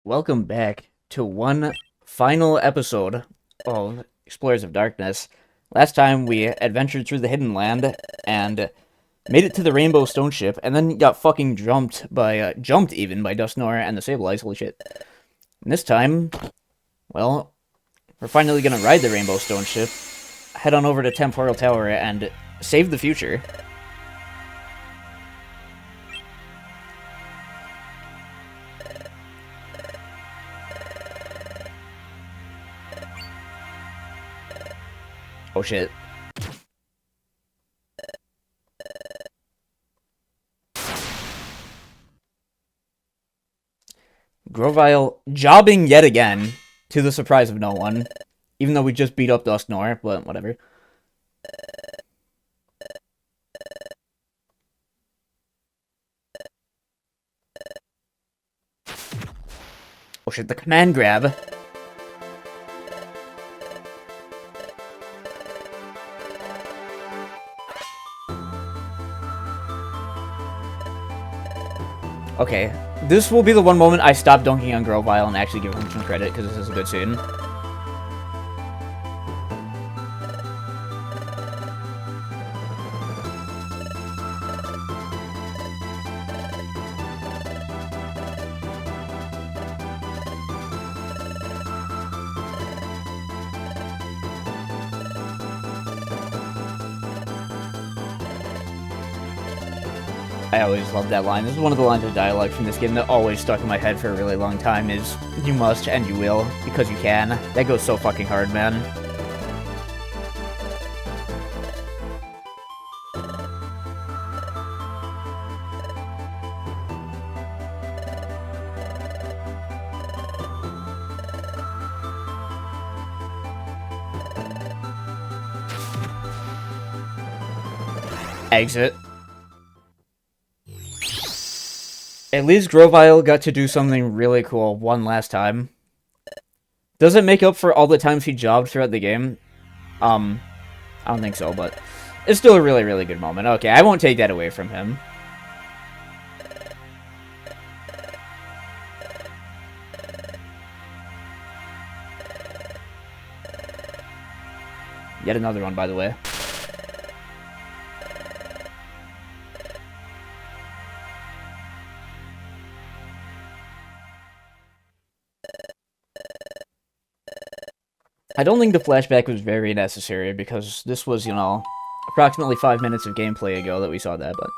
Welcome back to one final episode of Explorers of Darkness. Last time we adventured through the Hidden Land and made it to the Rainbow Stone Ship, and then got fucking jumped even by Dustnor and the Sableyes. Holy shit! And this time, well, we're finally gonna ride the Rainbow Stone Ship, head on over to Temporal Tower, and save the future. Oh shit. Grovile jobbing yet again, to the surprise of no one. Even though we just beat up Dustnor, but whatever. Oh shit, the command grab. Okay, this will be the one moment I stop dunking on Grovile and actually give him some credit, because this is a good scene. I always love that line. This is one of the lines of dialogue from this game that always stuck in my head for a really long time is, you must and you will, because you can. That goes so fucking hard, man. Exit. At least Grovile got to do something really cool one last time. Does it make up for all the times he jobbed throughout the game? I don't think so, but it's still a really, really good moment. Okay, I won't take that away from him. Yet another one, by the way. I don't think the flashback was very necessary, because this was, you know, approximately 5 minutes of gameplay ago that we saw that, but...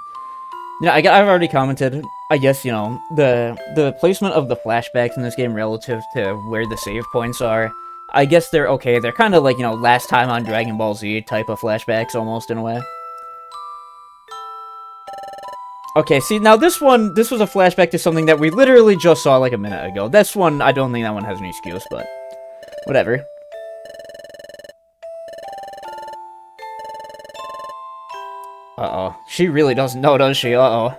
You know, I've already commented, I guess, you know, the placement of the flashbacks in this game relative to where the save points are, I guess they're okay. They're kind of like, you know, last time on Dragon Ball Z type of flashbacks, almost, in a way. Okay, see, now this was a flashback to something that we literally just saw like a minute ago. This one, I don't think that one has any excuse, but whatever. Uh-oh. She really doesn't know, does she? Uh-oh.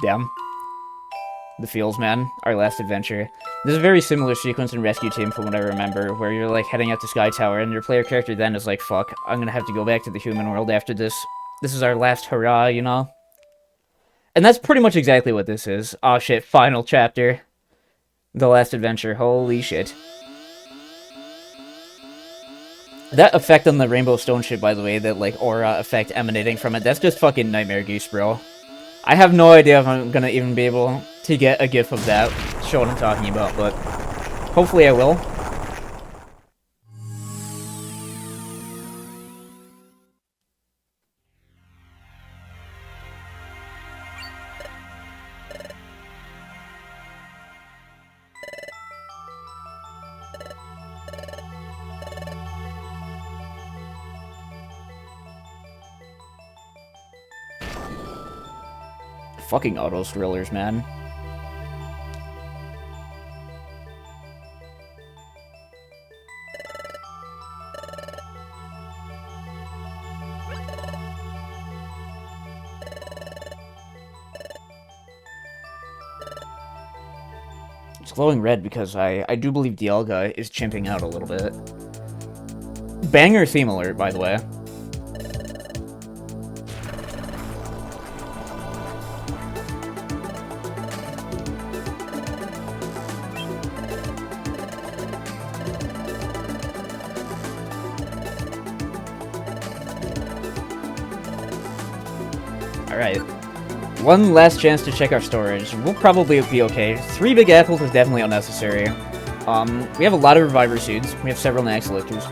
Damn. The Fields Man, our last adventure. There's a very similar sequence in Rescue Team from what I remember, where you're, like, heading out to Sky Tower, and your player character then is like, fuck, I'm gonna have to go back to the human world after this. This is our last hurrah, you know? And that's pretty much exactly what this is. Aw, shit, final chapter. The last adventure, holy shit. That effect on the Rainbow Stone ship, by the way, that, like, aura effect emanating from it, that's just fucking Nightmare Goose, bro. I have no idea if I'm gonna even be able to get a gif of that, show what I'm talking about, but hopefully I will. Fucking auto-scrollers, man. It's glowing red because I do believe Dialga is chimping out a little bit. Banger theme alert, by the way. Alright. One last chance to check our storage. We'll probably be okay. 3 big apples is definitely unnecessary. We have a lot of Reviver Seeds. We have several Nax Elixirs.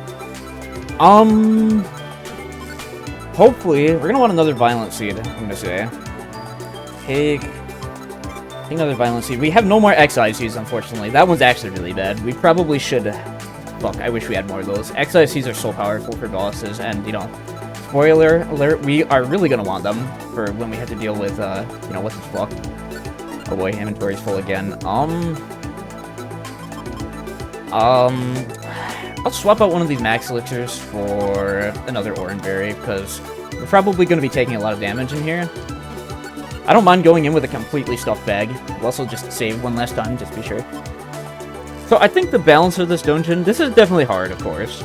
Hopefully, we're gonna want another Violent Seed, I'm gonna say. Take another Violent Seed. We have no more X-Eye Seeds, unfortunately. That one's actually really bad. We probably should... Fuck, I wish we had more of those. X-Eye Seeds are so powerful for bosses, and, you know... Spoiler alert, we are really gonna want them for when we have to deal with, you know, what's this fuck? Oh boy, inventory's full again. I'll swap out one of these Max Elixirs for another Orange Berry, because we're probably going to be taking a lot of damage in here. I don't mind going in with a completely stuffed bag. We'll also just save one last time, just to be sure. So I think the balance of this dungeon, this is definitely hard, of course.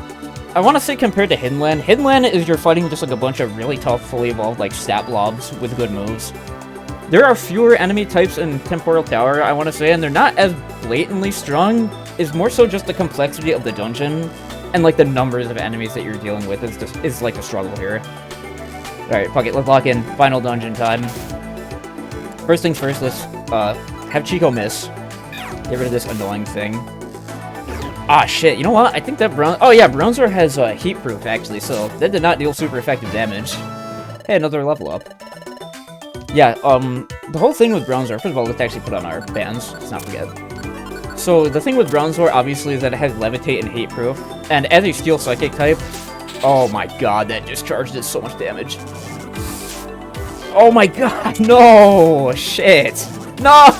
I want to say compared to Hidden Land, Hidden Land is you're fighting just like a bunch of really tough, fully evolved, like, stat blobs with good moves. There are fewer enemy types in Temporal Tower, I want to say, and they're not as blatantly strong. It's more so just the complexity of the dungeon, and, like, the numbers of enemies that you're dealing with is like, a struggle here. Alright, fuck it, let's lock in. Final dungeon time. First things first, let's, have Chico miss. Get rid of this annoying thing. Ah, shit, you know what? I think that oh yeah, Bronzor has, heat proof, actually, so that did not deal super effective damage. Hey, another level up. Yeah, the whole thing with Bronzor, first of all, let's actually put on our bands, let's not forget. So, the thing with Bronzor, obviously, is that it has Levitate and Heat Proof, and as a Steel Psychic type, oh my god, that discharge did so much damage. Oh my god, no! Shit! No!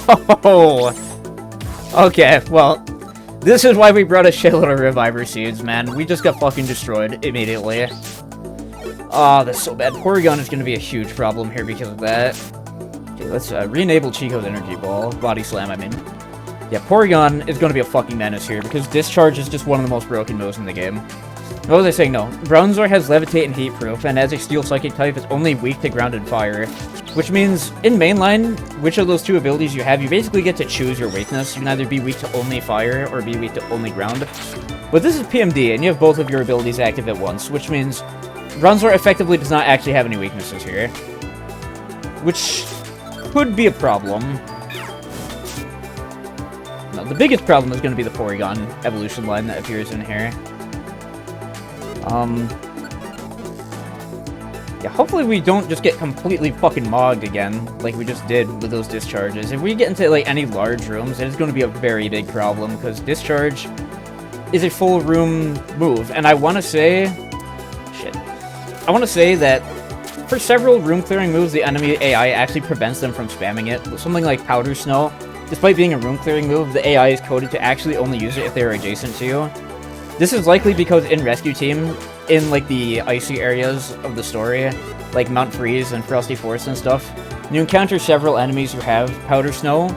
Okay, well, this is why we brought a shitload of Reviver Seeds, man. We just got fucking destroyed immediately. Oh, that's so bad. Porygon is going to be a huge problem here because of that. Okay, let's re-enable Chico's Energy Ball. Body Slam, I mean. Yeah, Porygon is going to be a fucking menace here because Discharge is just one of the most broken moves in the game. What was I saying? No. Bronzor has Levitate and Heat Proof, and as a Steel Psychic type, it's only weak to Ground and Fire. Which means, in mainline, which of those two abilities you have, you basically get to choose your weakness. You can either be weak to only Fire, or be weak to only Ground. But this is PMD, and you have both of your abilities active at once, which means Bronzor effectively does not actually have any weaknesses here. Which could be a problem. No, the biggest problem is going to be the Porygon evolution line that appears in here. Yeah, hopefully we don't just get completely fucking mogged again, like we just did with those discharges. If we get into, like, any large rooms, it is going to be a very big problem, because discharge is a full room move, and I want to say... Shit. I want to say that for several room-clearing moves, the enemy AI actually prevents them from spamming it. With something like Powder Snow, despite being a room-clearing move, the AI is coded to actually only use it if they are adjacent to you. This is likely because in Rescue Team, in, like, the icy areas of the story, like Mount Freeze and Frosty Forest and stuff, you encounter several enemies who have Powder Snow,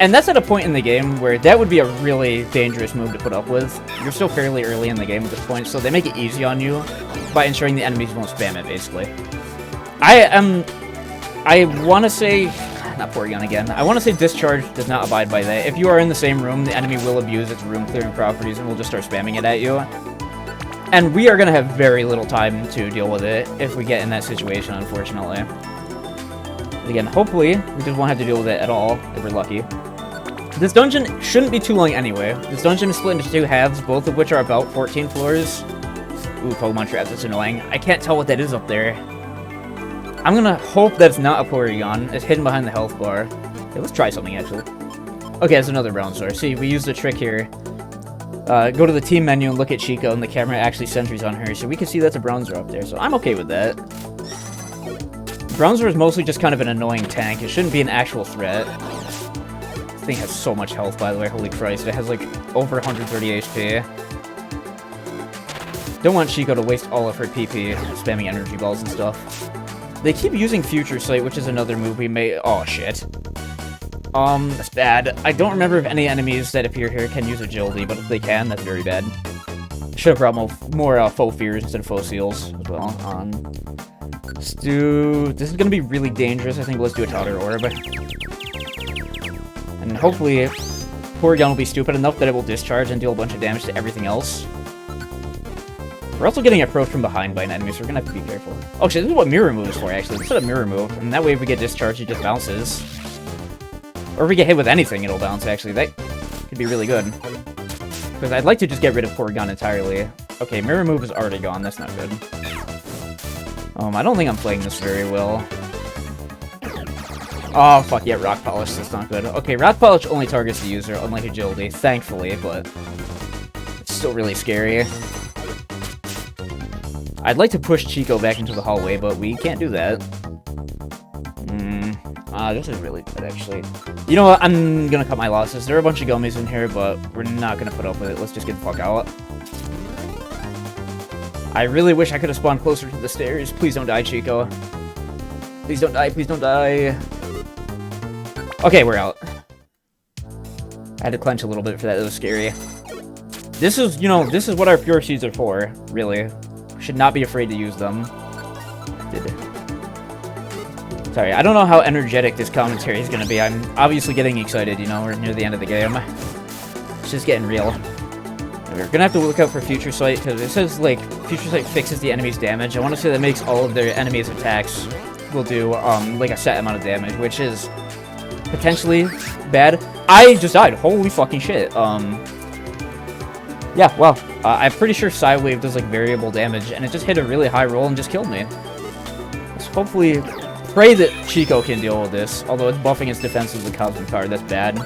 and that's at a point in the game where that would be a really dangerous move to put up with. You're still fairly early in the game at this point, so they make it easy on you by ensuring the enemies won't spam it, basically. I want to say... Not Porygon again. I want to say Discharge does not abide by that. If you are in the same room, the enemy will abuse its room-clearing properties and will just start spamming it at you. And we are going to have very little time to deal with it if we get in that situation, unfortunately. Again, hopefully, we just won't have to deal with it at all, if we're lucky. This dungeon shouldn't be too long anyway. This dungeon is split into two halves, both of which are about 14 floors. Ooh, Pokemon traps, that's annoying. I can't tell what that is up there. I'm gonna hope that's not a Porygon. It's hidden behind the health bar. Okay, let's try something, actually. Okay, it's another Bronzor. See, we used a trick here. Go to the team menu and look at Chico, and the camera actually centers on her, so we can see that's a Bronzor up there, so I'm okay with that. Bronzor is mostly just kind of an annoying tank. It shouldn't be an actual threat. This thing has so much health, by the way. Holy Christ, it has, like, over 130 HP. Don't want Chico to waste all of her PP spamming energy balls and stuff. They keep using Future Sight, which is another move we may... Oh, shit. That's bad. I don't remember if any enemies that appear here can use agility, but if they can, that's very bad. Should have brought more faux fears instead of faux seals as well. Let's do... This is going to be really dangerous. I think let's do a Chowder Orb. And hopefully, Porygon will be stupid enough that it will discharge and deal a bunch of damage to everything else. We're also getting approached from behind by an enemy, so we're going to have to be careful. Oh shit, this is what Mirror Move is for, actually. Let's set a Mirror Move, and that way if we get discharged, it just bounces. Or if we get hit with anything, it'll bounce, actually. That could be really good. Because I'd like to just get rid of Porygon entirely. Okay, Mirror Move is already gone. That's not good. I don't think I'm playing this very well. Oh, fuck, yeah, Rock Polish. That's not good. Okay, Rock Polish only targets the user, unlike Agility, thankfully, but it's still really scary. I'd like to push Chico back into the hallway, but we can't do that. This is really good, actually. You know what? I'm gonna cut my losses. There are a bunch of gummies in here, but we're not gonna put up with it. Let's just get the fuck out. I really wish I could have spawned closer to the stairs. Please don't die, Chico. Please don't die. Please don't die. Okay, we're out. I had to clench a little bit for that. It was scary. This is, you know, this is what our Pure Seeds are for, really. Should not be afraid to use them. Sorry, I don't know how energetic this commentary is going to be. I'm obviously getting excited, you know, we're near the end of the game. It's just getting real. We're going to have to look out for Future Sight, because it says, like, Future Sight fixes the enemy's damage. I want to say that makes all of their enemies' attacks will do, like, a set amount of damage, which is potentially bad. I just died. Holy fucking shit. Yeah, well, I'm pretty sure Psywave does, like, variable damage, and it just hit a really high roll and just killed me. Let's hopefully pray that Chico can deal with this, although it's buffing its defense with the Cosmic Card. That's bad.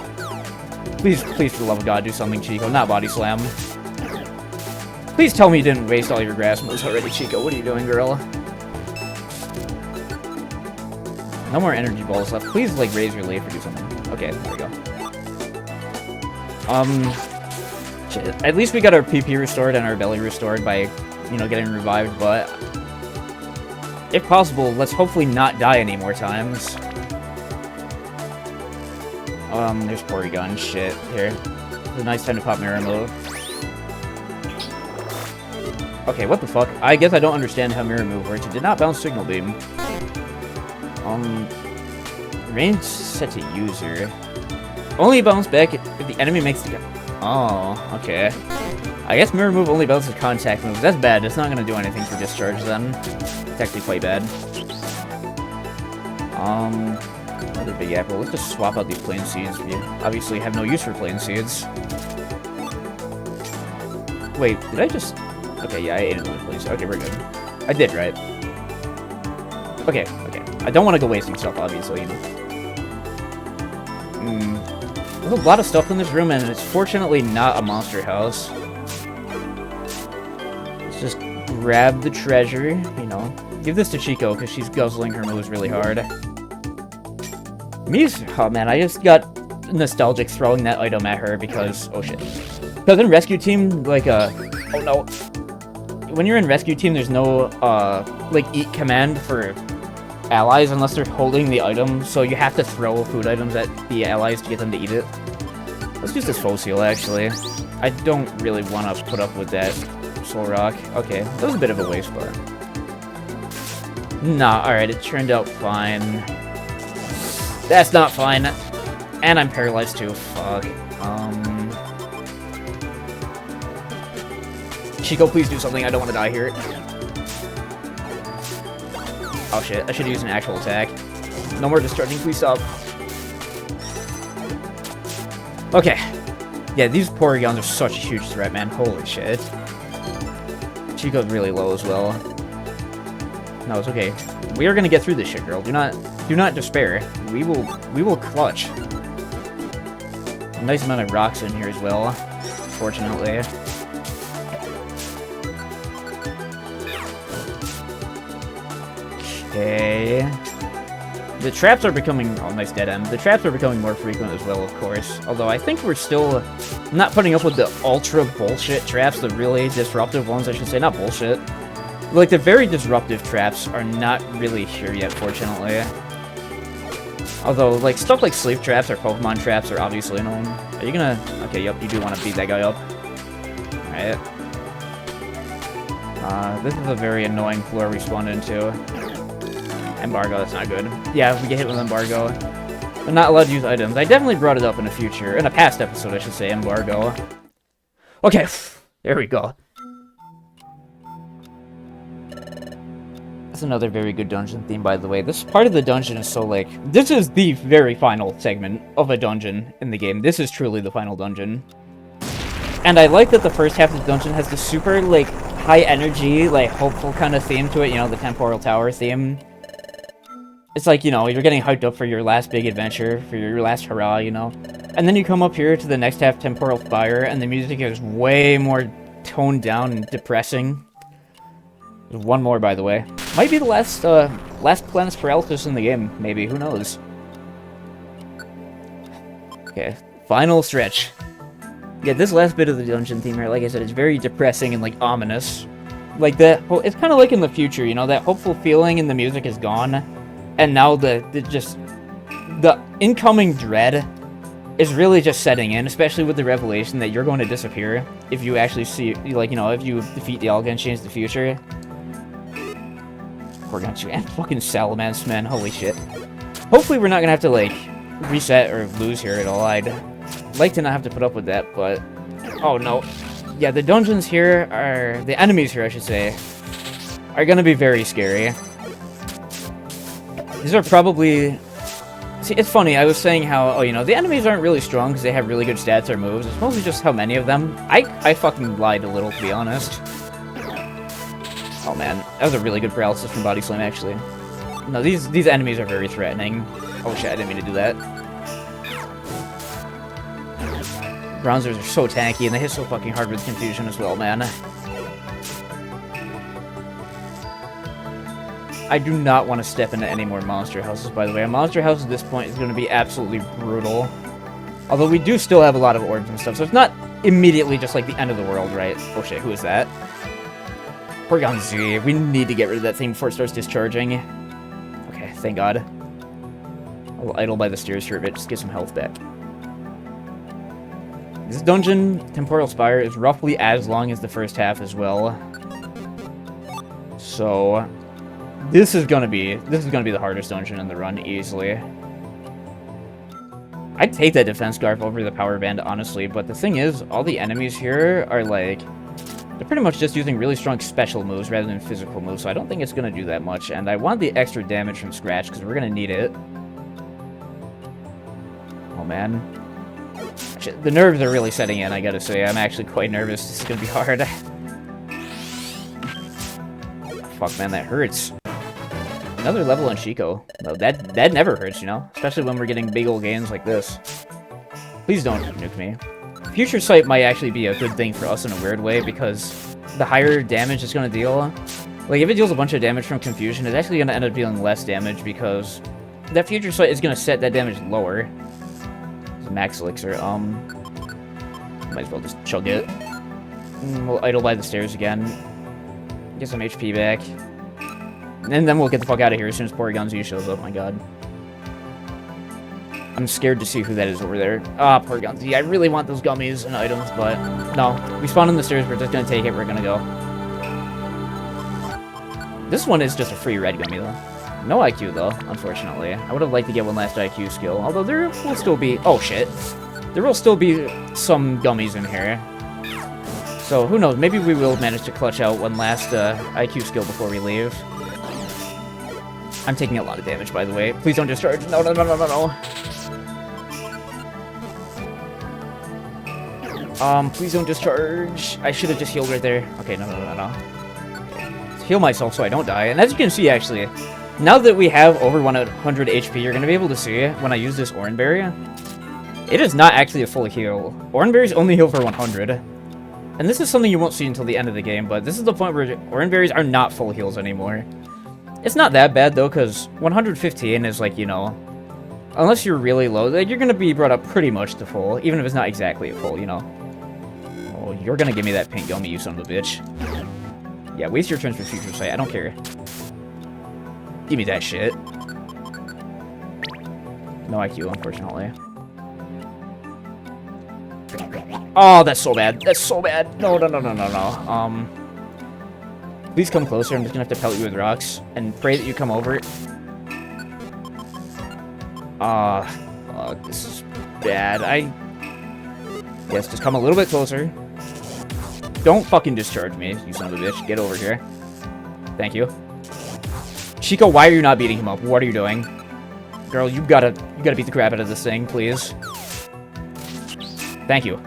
Please, please, for the love of God, do something, Chico. Not Body Slam. Please tell me you didn't waste all your grass moves already, Chico. What are you doing, girl? No more energy balls left. Please, like, raise your leaf or do something. Okay, there we go. Shit. At least we got our PP restored and our belly restored by, you know, getting revived, but if possible, let's hopefully not die any more times. There's Porygon. Shit. Here. It's a nice time to pop Mirror Move. Okay, what the fuck? I guess I don't understand how Mirror Move works. It did not bounce Signal Beam. Range set to user. Only bounce back if the enemy makes the... Oh, okay. I guess Mirror Move only bounces contact moves. That's bad. It's not going to do anything for discharge then. It's actually quite bad. Another Big Apple. Let's just swap out these Plain Seeds. We obviously have no use for Plain Seeds. Wait, did I just... Okay, yeah, I ate another Plain Seed. Okay, we're good. I did, right? Okay, okay. I don't want to go wasting stuff, obviously, you know. There's a lot of stuff in this room, and it's fortunately not a monster house. Let's just grab the treasure, you know. Give this to Chico, because she's guzzling her moves really hard. Oh man, I just got nostalgic throwing that item at her because... Oh shit. Because in Rescue Team, like, oh no. When you're in Rescue Team, there's no, like, eat command for allies unless they're holding the item, so you have to throw food items at the allies to get them to eat it. Let's use this Fossil, actually. I don't really want to put up with that Soul Rock. Okay, that was a bit of a waste, but... Nah, alright, it turned out fine. That's not fine. And I'm paralyzed too, fuck. Chico, please do something, I don't want to die here. Oh shit, I should use an actual attack. No more discharging, please stop. Okay. Yeah, these Porygons are such a huge threat, man. Holy shit. Chico's really low as well. No, it's okay. We are gonna get through this shit, girl. Do not despair. We will clutch. A nice amount of rocks in here as well, fortunately. Okay. The traps are becoming... Oh, nice dead end. The traps are becoming more frequent as well, of course. Although I think we're still not putting up with the ultra bullshit traps, the really disruptive ones, I should say. Not bullshit. Like, the very disruptive traps are not really here yet, fortunately. Although, like, stuff like sleep traps or Pokemon traps are obviously annoying. Are you gonna... Okay, yep, you do want to beat that guy up. Alright. This is a very annoying floor we spawned into. Embargo, that's not good. Yeah, we get hit with embargo. We're not allowed to use items. I definitely brought it up in a past episode, I should say, embargo. Okay, there we go. That's another very good dungeon theme, by the way. This part of the dungeon is so, like... This is the very final segment of a dungeon in the game. This is truly the final dungeon. And I like that the first half of the dungeon has the super, like, high energy, like, hopeful kind of theme to it. You know, the Temporal Tower theme. It's like, you know, you're getting hyped up for your last big adventure, for your last hurrah, you know? And then you come up here to the next half, Temporal Fire, and the music is way more toned down and depressing. There's one more, by the way. Might be the last Planet's Paralysis in the game, maybe. Who knows? Okay, final stretch. Yeah, this last bit of the dungeon theme here, like I said, is very depressing and, like, ominous. Like, that... It's kind of like in the future, you know? That hopeful feeling in the music is gone. And now the incoming dread is really just setting in, especially with the revelation that you're going to disappear if you actually see, like, you know, if you defeat the Alga and change the future. We're gonna and fucking Salamence, man, holy shit. Hopefully we're not gonna have to, like, reset or lose here at all. I'd like to not have to put up with that, but... Oh, no. Yeah, the dungeons here are... The enemies here, I should say, are gonna be very scary. These are probably... See, it's funny, I was saying how, oh, you know, the enemies aren't really strong because they have really good stats or moves. It's mostly just how many of them. I fucking lied a little, to be honest. Oh, man. That was a really good paralysis from Body Slam, actually. No, these enemies are very threatening. Oh, shit, I didn't mean to do that. Bronzers are so tanky, and they hit so fucking hard with confusion as well, man. I do not want to step into any more monster houses, by the way. A monster house at this point is going to be absolutely brutal. Although we do still have a lot of orbs and stuff, so it's not immediately just like the end of the world, right? Oh shit, who is that? Porygon Z. We need to get rid of that thing before it starts discharging. Okay, thank God. I will idle by the stairs for a bit, just get some health back. This dungeon, Temporal Spire, is roughly as long as the first half as well. So... This is gonna be the hardest dungeon in the run, easily. I'd take that Defense Scarf over the Power Band, honestly, but the thing is, all the enemies here are, like... They're pretty much just using really strong special moves rather than physical moves, so I don't think it's gonna do that much, and I want the extra damage from Scratch, because we're gonna need it. Oh, man. Shit, the nerves are really setting in, I gotta say. I'm actually quite nervous. This is gonna be hard. Fuck, man, that hurts. Another level on Chico. No, that never hurts, you know? Especially when we're getting big old gains like this. Please don't nuke me. Future Sight might actually be a good thing for us in a weird way, because the higher damage it's going to deal... Like, if it deals a bunch of damage from Confusion, it's actually going to end up dealing less damage, because that Future Sight is going to set that damage lower. It's a Max Elixir, might as well just chug it. We'll idle by the stairs again. Get some HP back. And then we'll get the fuck out of here as soon as Porygon Z shows up, my god. I'm scared to see who that is over there. Ah, Porygon Z. I really want those gummies and items, but... No. We spawn on the stairs, we're just gonna take it, we're gonna go. This one is just a free red gummy, though. No IQ, though, unfortunately. I would have liked to get one last IQ skill, although there will still be... Oh, shit. There will still be some gummies in here. So, who knows, maybe we will manage to clutch out one last IQ skill before we leave. I'm taking a lot of damage, by the way. Please don't discharge. No, no, no, no, no, no. Please don't discharge. I should have just healed right there. Okay, no, no, no, no. Let's heal myself so I don't die. And as you can see, actually, now that we have over 100 HP, you're going to be able to see when I use this Oran Berry. It is not actually a full heal. Oran Berries only heal for 100. And this is something you won't see until the end of the game, but this is the point where Oran Berries are not full heals anymore. It's not that bad, though, because 115 is, like, you know... Unless you're really low, you're going to be brought up pretty much to full, even if it's not exactly at full, you know. Oh, you're going to give me that pink gummy, you son of a bitch. Yeah, waste your turns for Future Sight, I don't care. Give me that shit. No IQ, unfortunately. Oh, that's so bad. That's so bad. No, no, no, no, no, no. Please come closer. I'm just gonna have to pelt you with rocks and pray that you come over. This is bad. Yes, just come a little bit closer. Don't fucking discharge me, you son of a bitch. Get over here. Thank you. Chico, why are you not beating him up? What are you doing? Girl, you gotta beat the crap out of this thing, please. Thank you.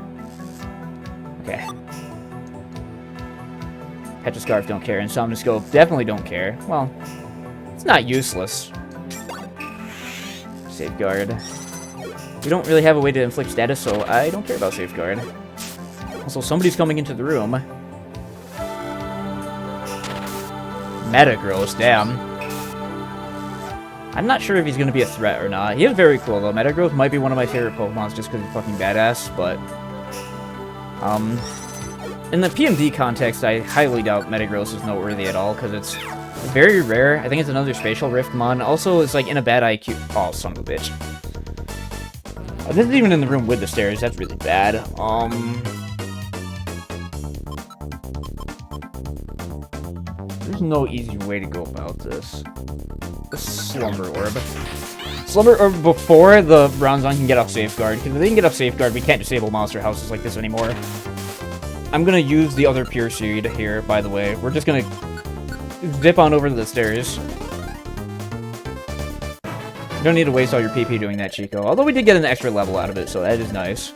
Okay. Petroscarf don't care, and Somnoscope definitely don't care. Well, it's not useless. Safeguard. We don't really have a way to inflict status, so I don't care about Safeguard. Also, somebody's coming into the room. Metagross, damn. I'm not sure if he's going to be a threat or not. He is very cool, though. Metagross might be one of my favorite Pokemons just because he's fucking badass, but... in the PMD context, I highly doubt Metagross is noteworthy at all, because it's very rare. I think it's another Spatial Rift mon. Also, it's like in a bad IQ... Oh, son of a bitch. This isn't even in the room with the stairs. That's really bad. There's no easy way to go about this. The Slumber Orb. Slumber Orb before the Bronzong can get off Safeguard. Because if they can get off Safeguard, we can't disable monster houses like this anymore. I'm gonna use the other Pure Seed here, by the way. We're just gonna zip on over to the stairs. You don't need to waste all your PP doing that, Chico. Although we did get an extra level out of it, so that is nice.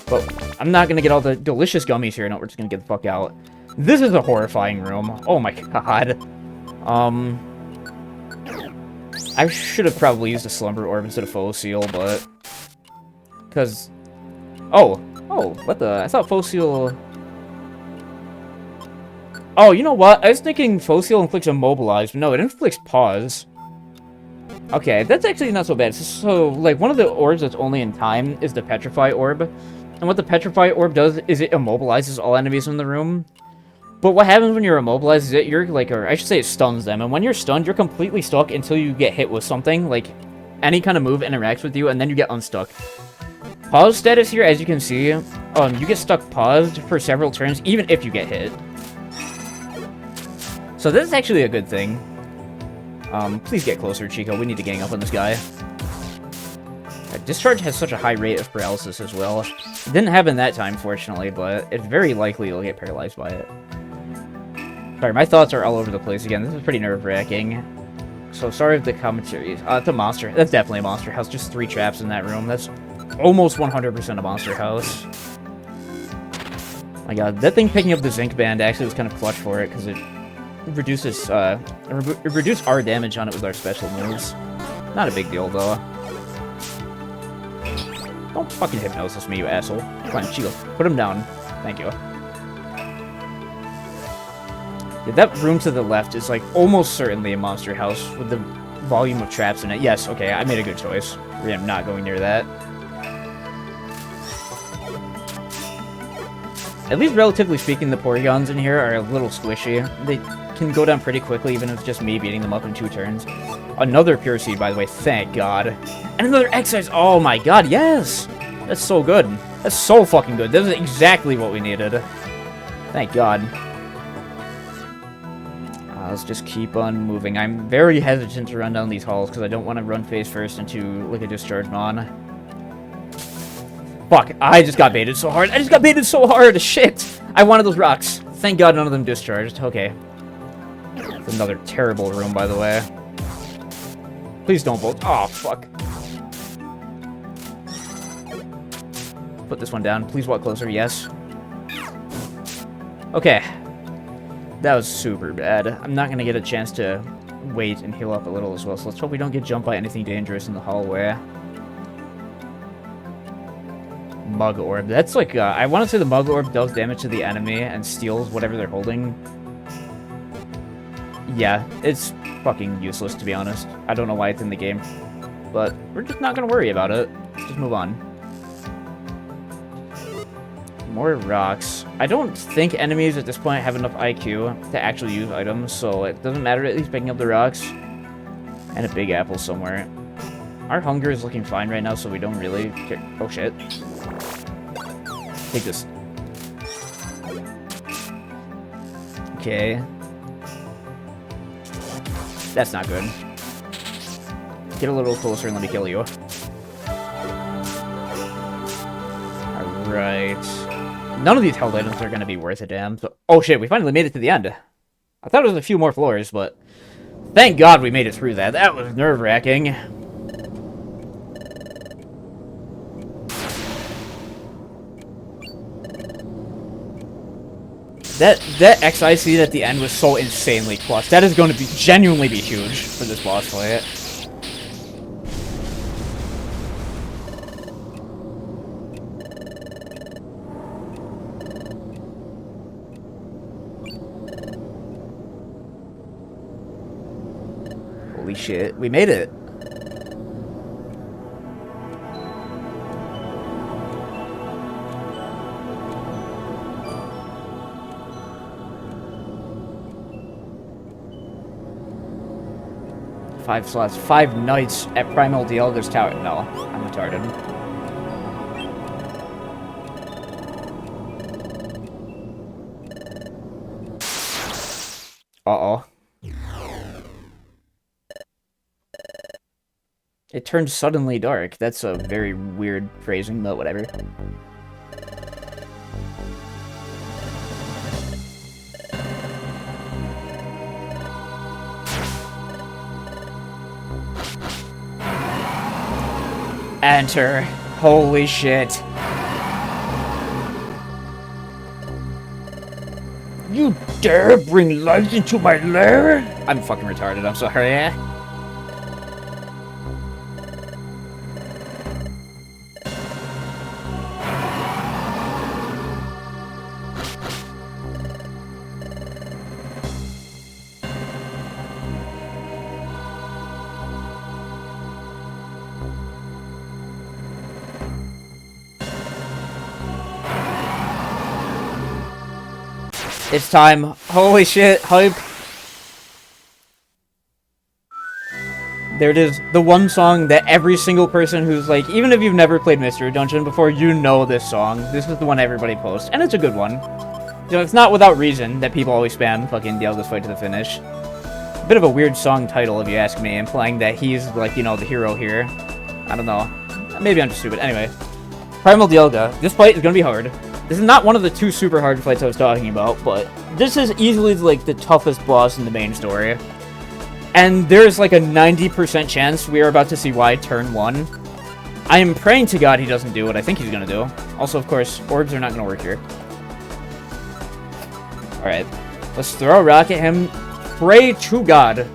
But I'm not gonna get all the delicious gummies here. No, we're just gonna get the fuck out. This is a horrifying room. Oh my god. I should have probably used a Slumber Orb instead of Foe Seal, but... Because... Oh, what the... I thought Foe Seal... Oh, you know what? I was thinking Foe Seal inflicts Immobilize, but no, it inflicts Pause. Okay, that's actually not so bad. So, like, one of the orbs that's only in time is the Petrify Orb. And what the Petrify Orb does is it immobilizes all enemies in the room. But what happens when you're immobilized is you're, like, or I should say it stuns them. And when you're stunned, you're completely stuck until you get hit with something. Like, any kind of move interacts with you, and then you get unstuck. Pause status here, as you can see, you get stuck paused for several turns, even if you get hit. So this is actually a good thing. Please get closer, Chico. We need to gang up on this guy. Discharge has such a high rate of paralysis as well. It didn't happen that time, fortunately, but it's very likely you'll get paralyzed by it. Sorry, my thoughts are all over the place again. This is pretty nerve-wracking. So sorry if the commentary... it's a monster. That's definitely a monster house. Just 3 traps in that room. That's almost 100% a monster house. My god, that thing picking up the Zinc Band actually was kind of clutch for it, because it reduces, reduce our damage on it with our special moves. Not a big deal, though. Don't fucking hypnosis me, you asshole. Come on, Chico. Put him down. Thank you. Yeah, that room to the left is, like, almost certainly a monster house with the volume of traps in it. Yes, okay, I made a good choice. I'm not going near that. At least relatively speaking, the Porygons in here are a little squishy. They can go down pretty quickly, even if it's just me beating them up in 2 turns. Another Pure Seed, by the way, thank god. And another Excise! Oh my god, yes! That's so good. That's so fucking good. This is exactly what we needed. Thank god. Let's just keep on moving. I'm very hesitant to run down these halls, because I don't want to run face first into, like, a Discharge Mon. Fuck, I just got baited so hard. I just got baited so hard! Shit! I wanted those rocks. Thank god none of them discharged. Okay. It's another terrible room, by the way. Please don't bolt. Oh, fuck. Put this one down. Please walk closer. Yes. Okay. That was super bad. I'm not gonna get a chance to wait and heal up a little as well, so let's hope we don't get jumped by anything dangerous in the hallway. Mug Orb. That's like, I want to say the Mug Orb does damage to the enemy and steals whatever they're holding. Yeah, it's fucking useless, to be honest. I don't know why it's in the game. But we're just not going to worry about it. Let's just move on. More rocks. I don't think enemies at this point have enough IQ to actually use items, so it doesn't matter at least picking up the rocks. And a big apple somewhere. Our hunger is looking fine right now, so we don't really care. Oh, shit. Take this. Okay. That's not good. Get a little closer and let me kill you. Alright. None of these held items are going to be worth a damn. So, oh shit, we finally made it to the end. I thought it was a few more floors, but thank God we made it through that. That was nerve-wracking. That XIC at the end was so insanely clutch. That is going to be genuinely be huge for this boss fight. Holy shit, we made it. Five slots, 5 nights at Primal Dialga's Tower. No, I'm retarded. Uh-oh. It turned suddenly dark. That's a very weird phrasing, but whatever. Enter. Holy shit. You dare bring light into my lair? I'm fucking retarded, I'm sorry. It's time. Holy shit, hype. There it is. The one song that every single person who's like, even if you've never played Mystery Dungeon before, you know this song. This is the one everybody posts. And it's a good one. You know, it's not without reason that people always spam fucking Dialga's Fight to the Finish. A bit of a weird song title, if you ask me, implying that he's, like, you know, the hero here. I don't know. Maybe I'm just stupid. Anyway. Primal Dialga. This fight is gonna be hard. This is not one of the 2 super hard fights I was talking about, but this is easily, like, the toughest boss in the main story. And there's, like, a 90% chance we are about to see why turn 1. I am praying to God he doesn't do what I think he's gonna do. Also, of course, orbs are not gonna work here. Alright. Let's throw a rock at him. Pray to God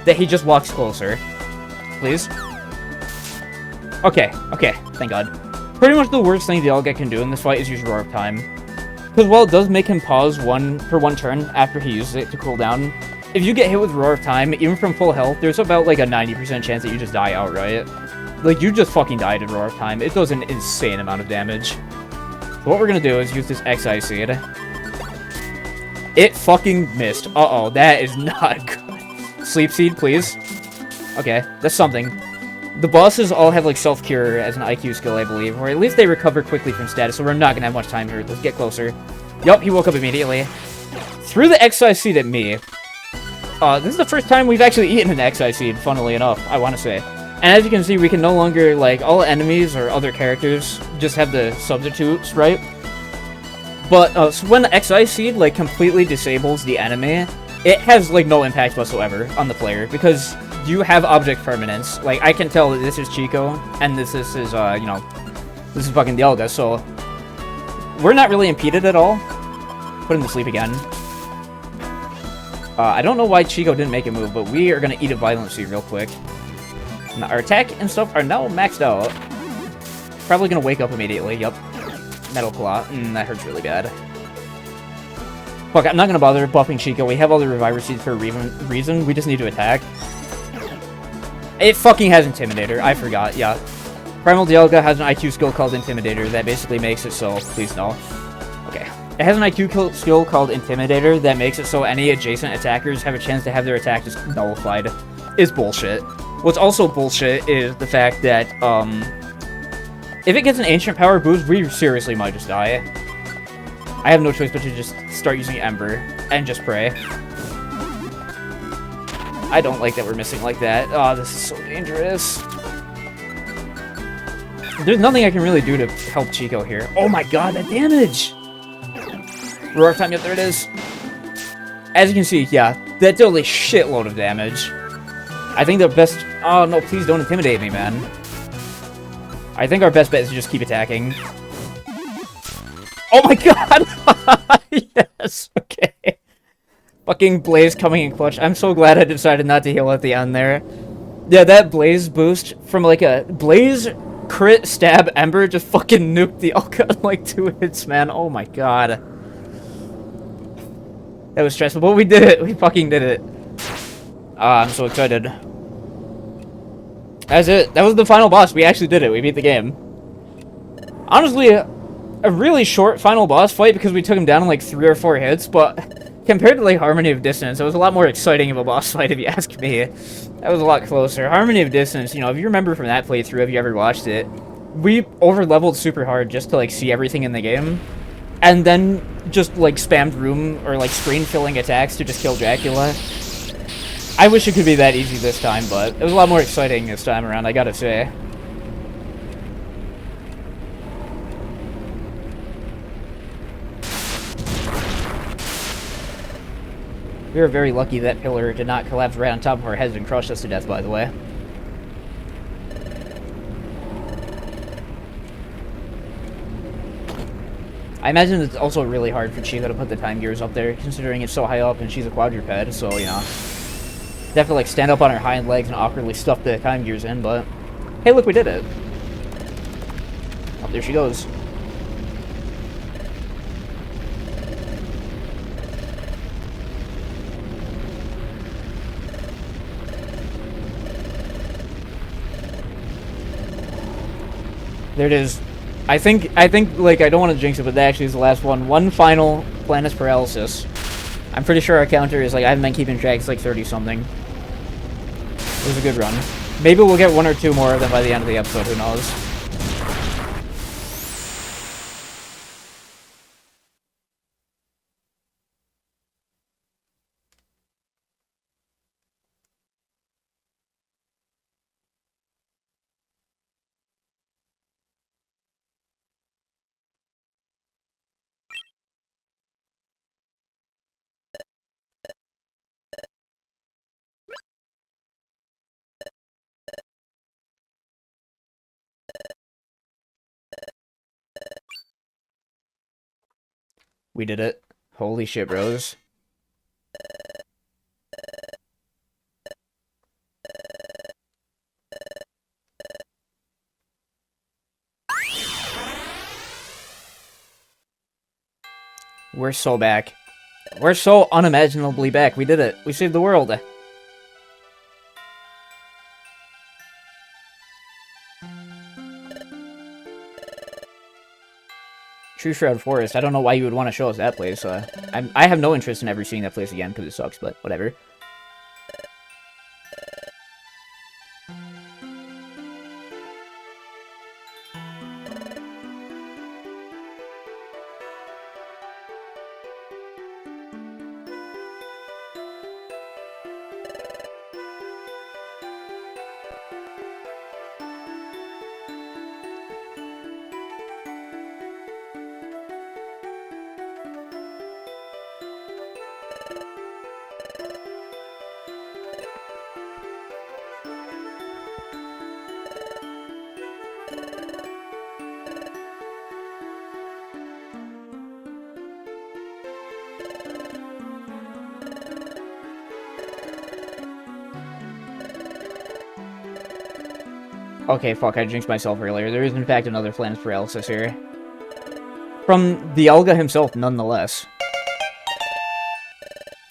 that he just walks closer. Please. Okay, okay. Thank God. Pretty much the worst thing Dialga can do in this fight is use Roar of Time. Because while it does make him pause for one turn after he uses it to cool down, if you get hit with Roar of Time, even from full health, there's about like a 90% chance that you just die outright. Like, you just fucking died to Roar of Time. It does an insane amount of damage. So what we're gonna do is use this XI Seed. It fucking missed. Uh-oh, that is not good. Sleep Seed, please. Okay, that's something. The bosses all have, like, Self-Cure as an IQ skill, I believe. Or at least they recover quickly from status, so we're not gonna have much time here. Let's get closer. Yup, he woke up immediately. Threw the XI Seed at me. This is the first time we've actually eaten an XI Seed, funnily enough, I want to say. And as you can see, we can no longer, like, all enemies or other characters just have the substitutes, right? But, so when the XI Seed, like, completely disables the enemy, it has, like, no impact whatsoever on the player, because you have object permanence. Like, I can tell that this is Chico, and this is, you know, this is fucking Dialga, so we're not really impeded at all. Put him to sleep again. I don't know why Chico didn't make a move, but we are gonna eat a Violent Seed real quick. Now, our attack and stuff are now maxed out. Probably gonna wake up immediately, yup. Metal Claw, that hurts really bad. Fuck, I'm not gonna bother buffing Chico. We have all the Reviver Seeds for a reason. We just need to attack. It fucking has Intimidator. I forgot, yeah. Primal Dialga has an IQ skill called Intimidator that basically makes it so... Please, no. Okay. It has an IQ skill called Intimidator that makes it so any adjacent attackers have a chance to have their attack just nullified. It's bullshit. What's also bullshit is the fact that, if it gets an ancient power boost, we seriously might just die. I have no choice but to just start using Ember and just pray. I don't like that we're missing like that. Oh, this is so dangerous. There's nothing I can really do to help Chico here. Oh my god, that damage! Roar time, yep, there it is. As you can see, yeah, that dealt a shitload of damage. I think the best... Oh, no, please don't intimidate me, man. I think our best bet is to just keep attacking. Oh my god! Yes, okay. Fucking Blaze coming in clutch. I'm so glad I decided not to heal at the end there. Yeah, that Blaze boost from like a... Blaze crit stab Ember just fucking nuked the Ulka in like 2 hits, man. Oh my god. That was stressful, but we did it. We fucking did it. I'm so excited. That's it. That was the final boss. We actually did it. We beat the game. Honestly, a really short final boss fight because we took him down in like 3 or 4 hits, but compared to like Harmony of Dissonance, it was a lot more exciting of a boss fight if you ask me. That was a lot closer. Harmony of Dissonance, you know, if you remember from that playthrough, if you ever watched it, we over-leveled super hard just to like see everything in the game, and then just like spammed room or like screen-filling attacks to just kill Dracula. I wish it could be that easy this time, but it was a lot more exciting this time around, I gotta say. We were very lucky that pillar did not collapse right on top of our heads and crush us to death, by the way. I imagine it's also really hard for Chico to put the time gears up there, considering it's so high up and she's a quadruped, so, you know. Have to like stand up on her hind legs and awkwardly stuff the time gears in, but hey, look, we did it. Oh, there she goes. There it is. I think like I don't want to jinx it, but that actually is the last one. One final Planus Paralysis. I'm pretty sure our counter is like, I haven't been keeping track, it's like 30 something. It was a good run. Maybe we'll get 1 or 2 more of them by the end of the episode, who knows. We did it. Holy shit, bros. We're so back. We're so unimaginably back. We did it. We saved the world. True Shroud Forest. I don't know why you would want to show us that place. I have no interest in ever seeing that place again because it sucks, but whatever. Okay, fuck, I jinxed myself earlier. There is, in fact, another Planus Paralysis here. From the Elga himself, nonetheless.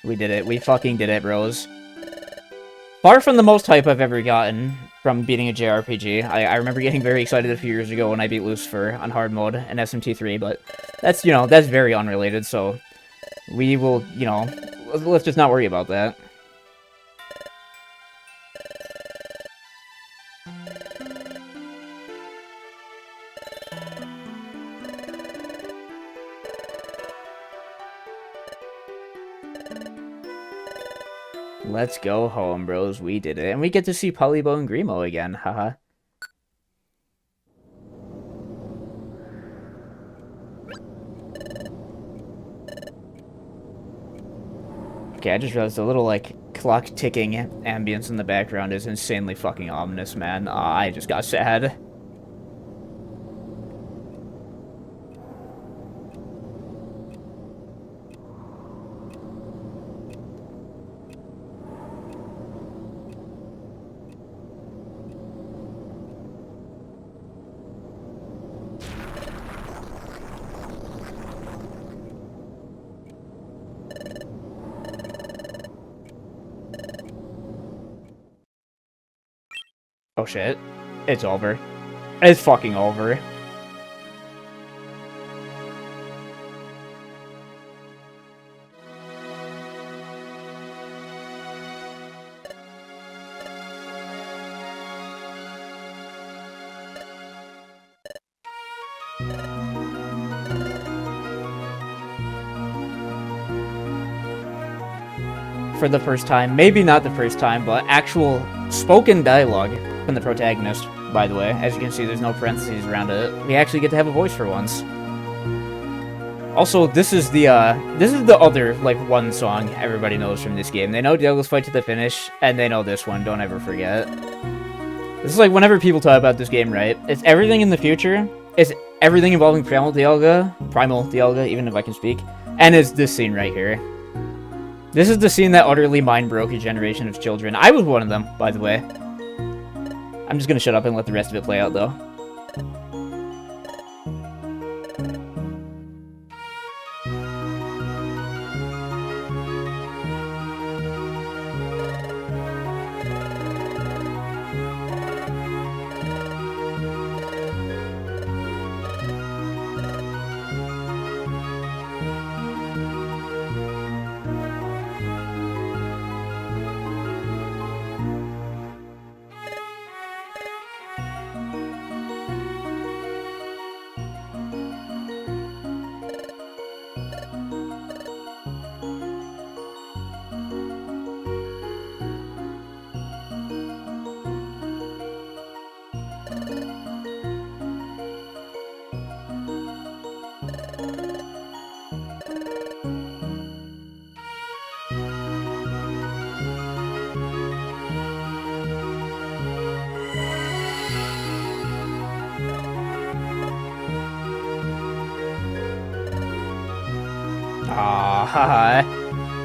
We did it. We fucking did it, bros. Far from the most hype I've ever gotten from beating a JRPG. I remember getting very excited a few years ago when I beat Lucifer on hard mode in SMT3, but that's, you know, that's very unrelated, so we will, you know, let's just not worry about that. Let's go home, bros. We did it. And we get to see Polybo and Grimo again. Haha. Okay, I just realized the little, like, clock ticking ambience in the background is insanely fucking ominous, man. I just got sad. Oh shit. It's over. It's fucking over. For the first time, maybe not the first time, but actual spoken dialogue from the protagonist, by the way. As you can see, there's no parentheses around it. We actually get to have a voice for once. Also, this is the other, like, one song everybody knows from this game. They know Diablo's Fight to the Finish, and they know this one, don't ever forget. This is like whenever people talk about this game, right? It's everything in the future. It's everything involving Primal Dialga, even if I can speak. And it's this scene right here. This is the scene that utterly mind-broke a generation of children. I was one of them, by the way. I'm just gonna shut up and let the rest of it play out, though. Aw,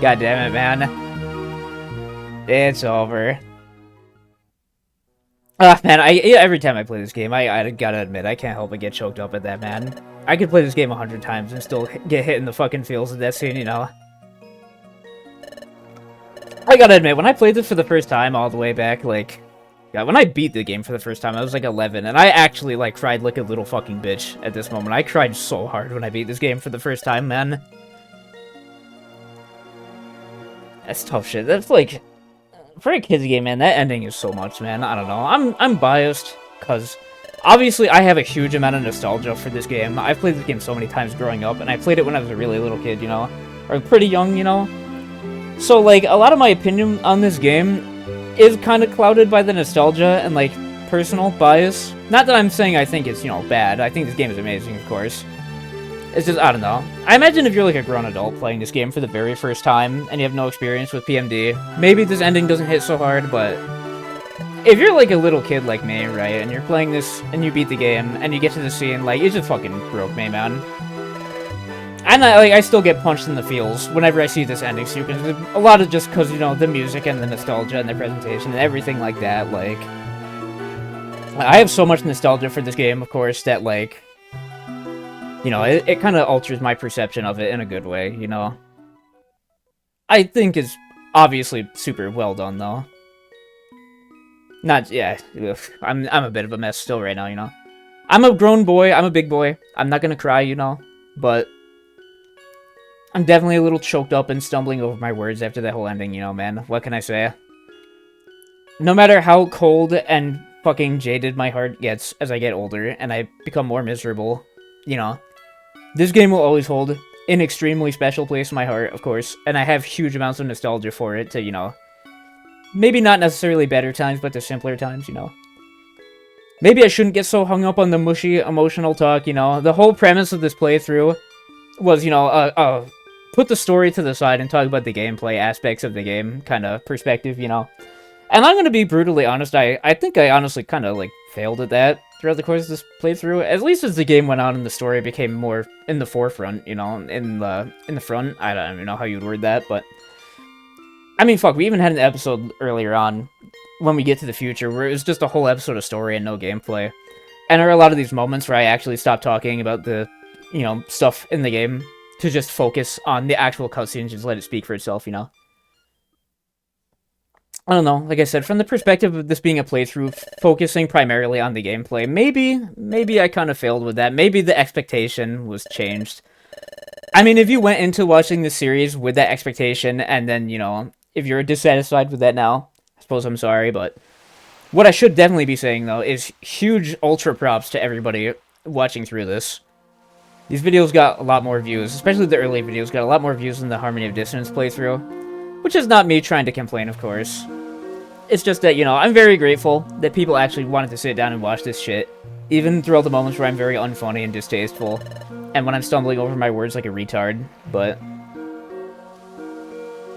god damn it, man. It's over. Ah, man, every time I play this game, I gotta admit, I can't help but get choked up at that, man. I could play this game 100 times and still get hit in the fucking feels of that scene, you know? I gotta admit, when I played this for the first time all the way back, like... God, when I beat the game for the first time, I was like 11, and I actually, like, cried like a little fucking bitch at this moment. I cried so hard when I beat this game for the first time, man. That's tough shit. That's like... For a kid's game, man, that ending is so much, man. I don't know. I'm biased, because... Obviously, I have a huge amount of nostalgia for this game. I've played this game so many times growing up, and I played it when I was a really little kid, you know? Or pretty young, you know? So, like, a lot of my opinion on this game is kind of clouded by the nostalgia and, like, personal bias. Not that I'm saying I think it's, you know, bad. I think this game is amazing, of course. It's just, I don't know. I imagine if you're, like, a grown adult playing this game for the very first time, and you have no experience with PMD, maybe this ending doesn't hit so hard, but... If you're, like, a little kid like me, right, and you're playing this, and you beat the game, and you get to the scene, like, it just fucking broke me, man. And I still get punched in the feels whenever I see this ending sequence. A lot of just because, you know, the music and the nostalgia and the presentation and everything like that, like... I have so much nostalgia for this game, of course, that, like... You know, it kind of alters my perception of it in a good way, you know? I think it's obviously super well done, though. Not, yeah, I'm a bit of a mess still right now, you know? I'm a grown boy, I'm a big boy. I'm not gonna cry, you know? But... I'm definitely a little choked up and stumbling over my words after that whole ending, you know, man. What can I say? No matter how cold and fucking jaded my heart gets as I get older and I become more miserable, you know, this game will always hold an extremely special place in my heart, of course, and I have huge amounts of nostalgia for it to, you know, maybe not necessarily better times, but the simpler times, you know. Maybe I shouldn't get so hung up on the mushy emotional talk, you know. The whole premise of this playthrough was, you know, put the story to the side and talk about the gameplay aspects of the game kind of perspective, you know. And I'm gonna be brutally honest, I think I honestly kind of, like, failed at that throughout the course of this playthrough. At least as the game went on and the story became more in the forefront, you know, in the front. I don't even know how you'd word that, but... I mean, fuck, we even had an episode earlier on, when we get to the future, where it was just a whole episode of story and no gameplay. And there are a lot of these moments where I actually stop talking about the, you know, stuff in the game to just focus on the actual cutscenes and just let it speak for itself, you know? I don't know, like I said, from the perspective of this being a playthrough, focusing primarily on the gameplay, maybe I kind of failed with that. Maybe the expectation was changed. I mean, if you went into watching the series with that expectation, and then, you know, if you're dissatisfied with that now, I suppose I'm sorry, but what I should definitely be saying, though, is huge ultra props to everybody watching through this. These videos got a lot more views, especially the early videos got a lot more views than the Harmony of Dissonance playthrough, which is not me trying to complain, of course. It's just that, you know, I'm very grateful that people actually wanted to sit down and watch this shit, even throughout the moments where I'm very unfunny and distasteful, and when I'm stumbling over my words like a retard, but...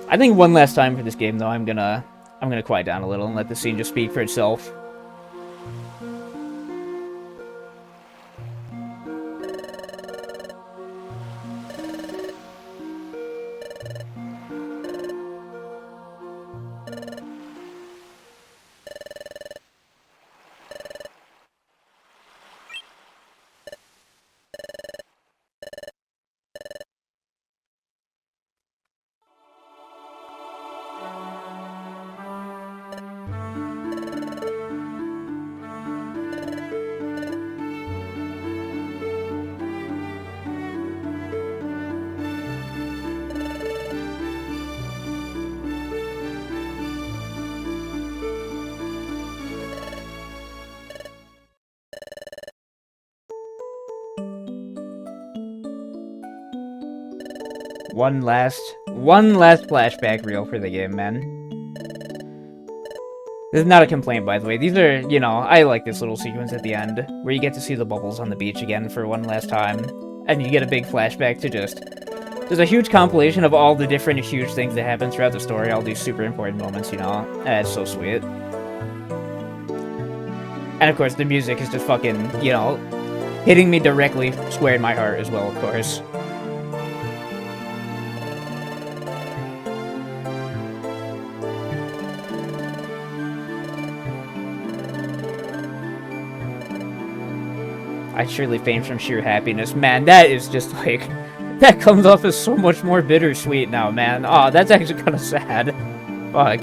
I think one last time for this game, though, I'm gonna quiet down a little and let the scene just speak for itself. One last flashback reel for the game, man. This is not a complaint, by the way. These are, you know, I like this little sequence at the end, where you get to see the bubbles on the beach again for one last time, and you get a big flashback to just... There's a huge compilation of all the different huge things that happen throughout the story, all these super important moments, you know? And it's so sweet. And of course, the music is just fucking, you know, hitting me directly square in my heart as well, of course. I surely faint from sheer happiness. Man, that is just like... That comes off as so much more bittersweet now, man. Aw, that's actually kind of sad. Fuck.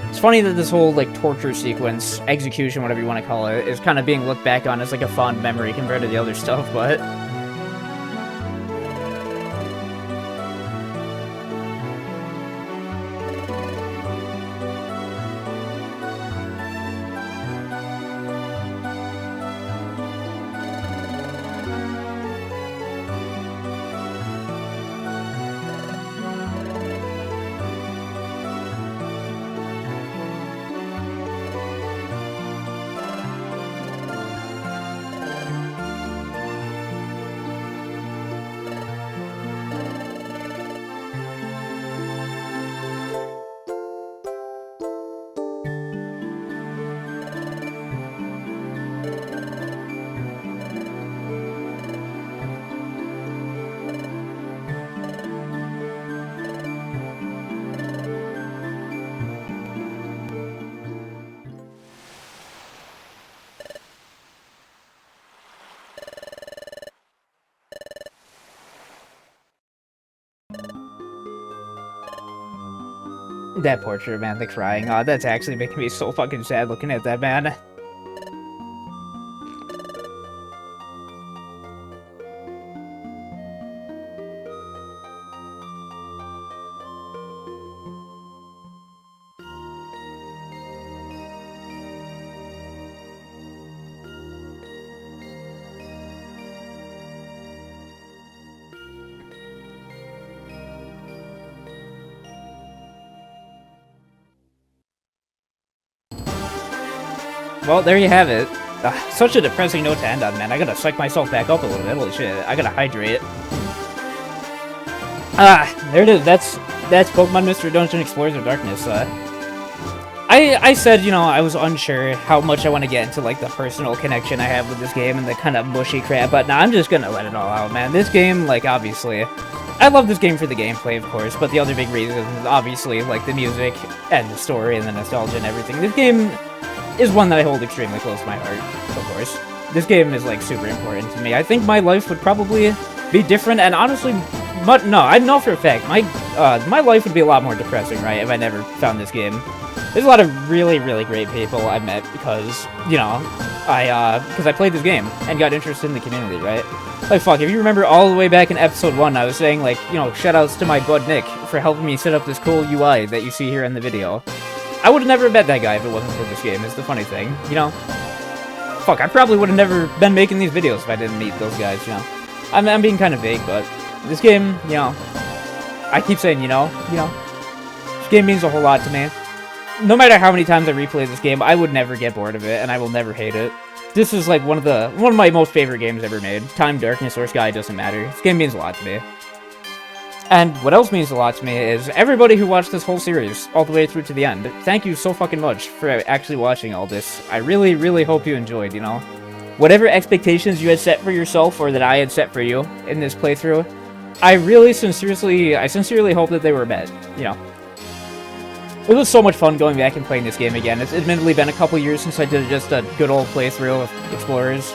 It's funny that this whole, like, torture sequence, execution, whatever you want to call it, is kind of being looked back on as, like, a fond memory compared to the other stuff, but... That portrait, man, the crying. Oh, that's actually making me so fucking sad looking at that, man. well, there you have it. Such a depressing note to end on, man. I gotta psych myself back up a little bit. Holy shit, I gotta hydrate. There it is. That's Pokemon Mystery Dungeon Explorers of Darkness. I said, you know, I was unsure how much I want to get into, like, the personal connection I have with this game and the kind of mushy crap, but now I'm just gonna let it all out, man. This game, like, obviously, I love this game for the gameplay, of course, but the other big reason is obviously, like, the music and the story and the nostalgia and everything. This game is one that I hold extremely close to my heart, of course. This game is, like, super important to me. I think my life would probably be different, and honestly, no, I know for a fact, my life would be a lot more depressing, right, if I never found this game. There's a lot of really, really great people I met because, you know, because I played this game and got interested in the community, right? Like, fuck, if you remember all the way back in episode 1, I was saying, like, you know, shoutouts to my bud Nick for helping me set up this cool UI that you see here in the video. I would have never met that guy if it wasn't for this game, is the funny thing, you know? Fuck, I probably would have never been making these videos if I didn't meet those guys, you know? I'm being kind of vague, but this game, you know, I keep saying, you know, this game means a whole lot to me. No matter how many times I replay this game, I would never get bored of it, and I will never hate it. This is like one of my most favorite games ever made. Time, Darkness, or Sky, doesn't matter. This game means a lot to me. And what else means a lot to me is everybody who watched this whole series all the way through to the end. Thank you so fucking much for actually watching all this. I really, really hope you enjoyed, you know? Whatever expectations you had set for yourself or that I had set for you in this playthrough, I sincerely hope that they were met, you know? It was so much fun going back and playing this game again. It's admittedly been a couple years since I did just a good old playthrough of Explorers.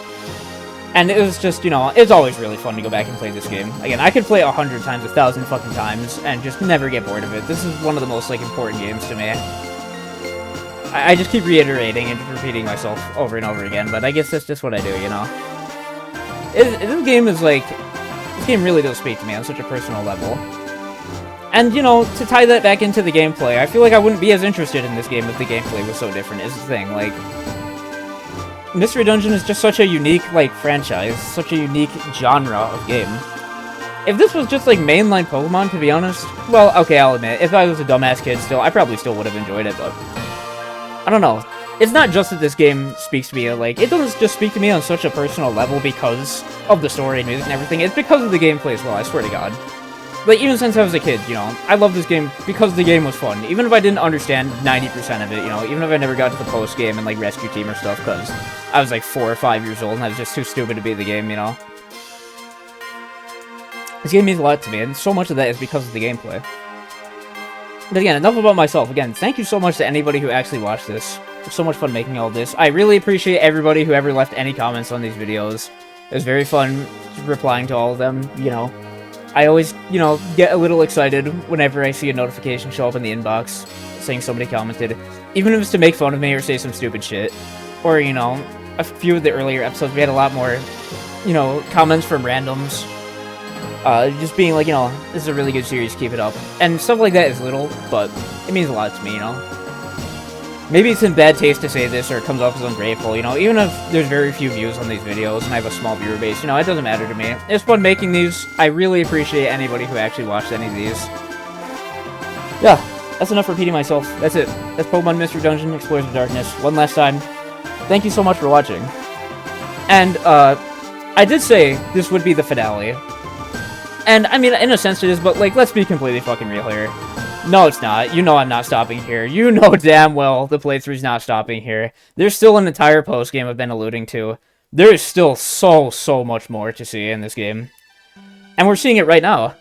And it was just, you know, it's always really fun to go back and play this game. Again, I could play it 100 times, 1,000 fucking times, and just never get bored of it. This is one of the most, like, important games to me. I just keep reiterating and repeating myself over and over again, but I guess that's just what I do, you know? This game is, like, this game really does speak to me on such a personal level. And, you know, to tie that back into the gameplay, I feel like I wouldn't be as interested in this game if the gameplay was so different, is the thing. Like, Mystery Dungeon is just such a unique, like, franchise, such a unique genre of game. If this was just, like, mainline Pokemon, to be honest, well, okay, I'll admit, if I was a dumbass kid still, I probably still would have enjoyed it, but I don't know. It's not just that this game speaks to me, like, it doesn't just speak to me on such a personal level because of the story and music and everything, it's because of the gameplay as well, I swear to God. Like, even since I was a kid, you know, I love this game because the game was fun. Even if I didn't understand 90% of it, you know, even if I never got to the post-game and, like, rescue team or stuff, because I was, like, 4 or 5 years old and I was just too stupid to beat the game, you know. This game means a lot to me, and so much of that is because of the gameplay. But again, enough about myself. Again, thank you so much to anybody who actually watched this. It was so much fun making all this. I really appreciate everybody who ever left any comments on these videos. It was very fun replying to all of them, you know. I always, you know, get a little excited whenever I see a notification show up in the inbox saying somebody commented. Even if it's to make fun of me or say some stupid shit. Or, you know, a few of the earlier episodes, we had a lot more, you know, comments from randoms. Just being like, you know, this is a really good series, keep it up. And stuff like that is little, but it means a lot to me, you know. Maybe it's in bad taste to say this, or it comes off as ungrateful, you know, even if there's very few views on these videos, and I have a small viewer base, you know, it doesn't matter to me. It's fun making these. I really appreciate anybody who actually watched any of these. Yeah, that's enough repeating myself. That's it. That's Pokemon Mystery Dungeon Explorers of Darkness. One last time, thank you so much for watching. And, I did say this would be the finale. And, I mean, in a sense it is, but, like, let's be completely fucking real here. No, it's not. You know I'm not stopping here. You know damn well the playthrough's not stopping here. There's still an entire post-game I've been alluding to. There is still so much more to see in this game. And we're seeing it right now.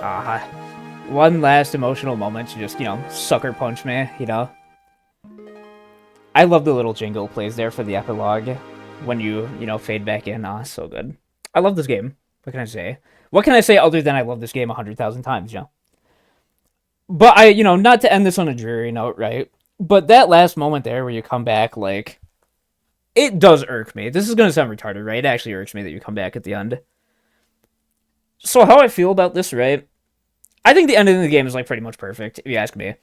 Ah, one last emotional moment to just, sucker punch me, I love the little jingle plays there for the epilogue when you, fade back in. Ah, so good. I love this game. What can I say? What can I say other than I love this game 100,000 times, But not to end this on a dreary note, right? But that last moment there where you come back, like, it does irk me. This is going to sound retarded, right? It actually irks me that you come back at the end. So how I feel about this, right? I think the ending of the game is, like, pretty much perfect, if you ask me.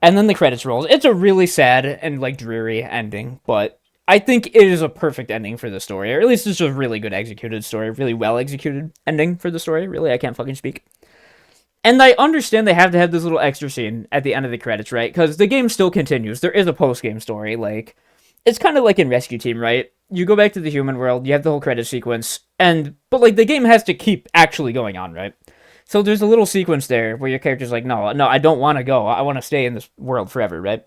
And then the credits rolls. It's a really sad and, like, dreary ending, but I think it is a perfect ending for the story. Or at least it's a really good executed story. Really well executed ending for the story. Really, I can't fucking speak. And I understand they have to have this little extra scene at the end of the credits, right? Because the game still continues. There is a post-game story. Like, it's kind of like in Rescue Team, right? You go back to the human world, you have the whole credit sequence, but, like, the game has to keep actually going on, right? So there's a little sequence there where your character's like, no, I don't want to go. I want to stay in this world forever, right?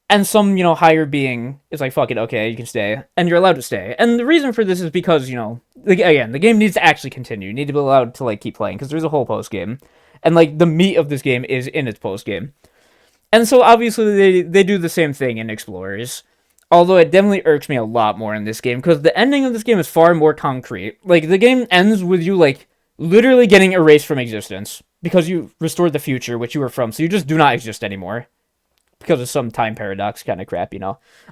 And some, higher being is like, fuck it, okay, you can stay. And you're allowed to stay. And the reason for this is because, again, the game needs to actually continue. You need to be allowed to, like, keep playing, because there's a whole post-game. And, like, the meat of this game is in its post-game. And so, obviously, they do the same thing in Explorers. Although it definitely irks me a lot more in this game, because the ending of this game is far more concrete. Like, the game ends with you, like, literally getting erased from existence. Because you restored the future, which you were from, so you just do not exist anymore. Because of some time paradox kind of crap,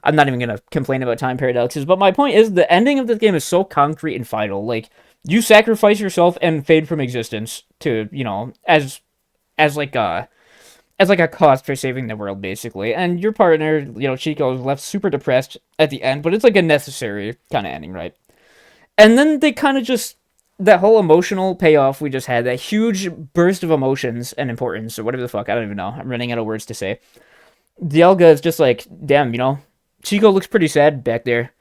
I'm not even going to complain about time paradoxes, but my point is the ending of this game is so concrete and final. Like, you sacrifice yourself and fade from existence to, as like a cost for saving the world, basically. And your partner, Chico, is left super depressed at the end, but it's like a necessary kind of ending, right? And then they kind of just, that whole emotional payoff we just had, that huge burst of emotions and importance, or whatever the fuck, I don't even know. I'm running out of words to say. Dialga is just like, damn, Chico looks pretty sad back there.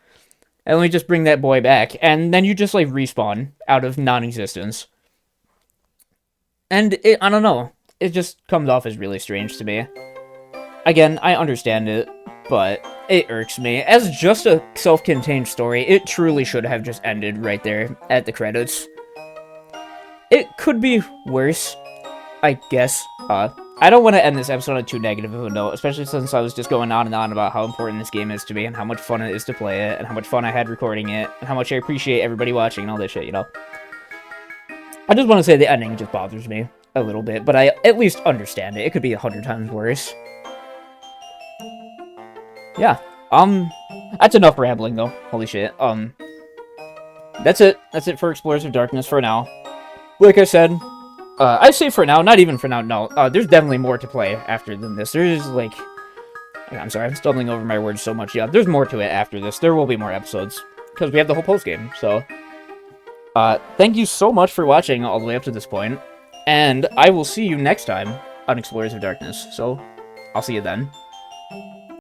And let me just bring that boy back. And then you just, like, respawn out of non-existence. And I don't know. It just comes off as really strange to me. Again, I understand it, but it irks me. As just a self-contained story, it truly should have just ended right there at the credits. It could be worse, I guess. I don't want to end this episode on too negative of a note, especially since I was just going on and on about how important this game is to me, and how much fun it is to play it, and how much fun I had recording it, and how much I appreciate everybody watching and all this shit, I just want to say the ending just bothers me a little bit, but I at least understand it. It could be 100 times worse. Yeah, that's enough rambling, though. Holy shit. That's it. That's it for Explorers of Darkness for now. Like I said, I say for now, not even for now, no. There's definitely more to play after than this. There's, like... I'm sorry, I'm stumbling over my words so much. Yeah, there's more to it after this. There will be more episodes. Because we have the whole post-game, so... thank you so much for watching all the way up to this point. And I will see you next time on Explorers of Darkness. So, I'll see you then.